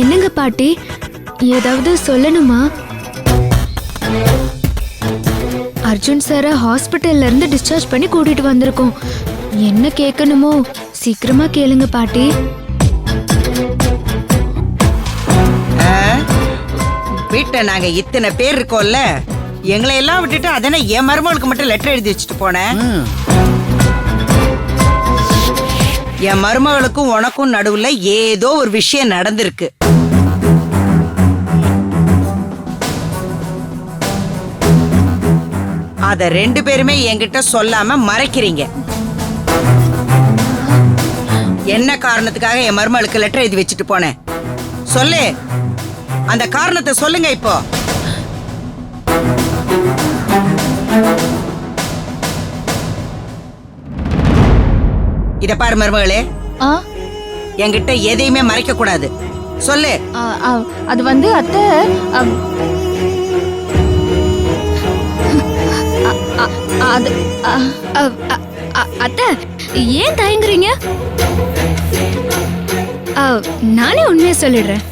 என்னங்க பாட்டி, ஏதாவது சொல்லணுமா? அர்ஜுன் சார ஹாஸ்பிட்டல்ல இருந்து டிஸ்சார்ஜ் பண்ணி கூட்டிட்டு வந்திருக்கோம். என்ன கேட்கணுமோ சீக்கிரமா கேளுங்க பாட்டி. வீட்டை நாங்க இத்தனை பேர் இருக்கோம்ல, எங்களை எல்லாம் விட்டுட்டு அதனை என் மருமகளுக்கு மட்டும் லெட்டர் எழுதி வச்சுட்டு போனேன். என் மருமகளுக்கும் உனக்கும் நடுவுல ஏதோ ஒரு விஷயம் நடந்திருக்கு. அத 2 பேருமே என்கிட்ட சொல்லாம மறைக்கிறீங்க. என்ன காரணத்துக்காக என் மருமகளுக்கு லெட்டர் எழுதி வச்சுட்டு போனேன்? சொல்லு, அந்த காரணத்தை சொல்லுங்க இப்போ. இத பாரு மருமகளே, என்கிட்ட எதையுமே மறைக்க கூடாது. சொல்லு. அது வந்து அத்தை, அத்தை ஏன் தயங்குறீங்க? நானே உண்மையை சொல்லிடுறேன்.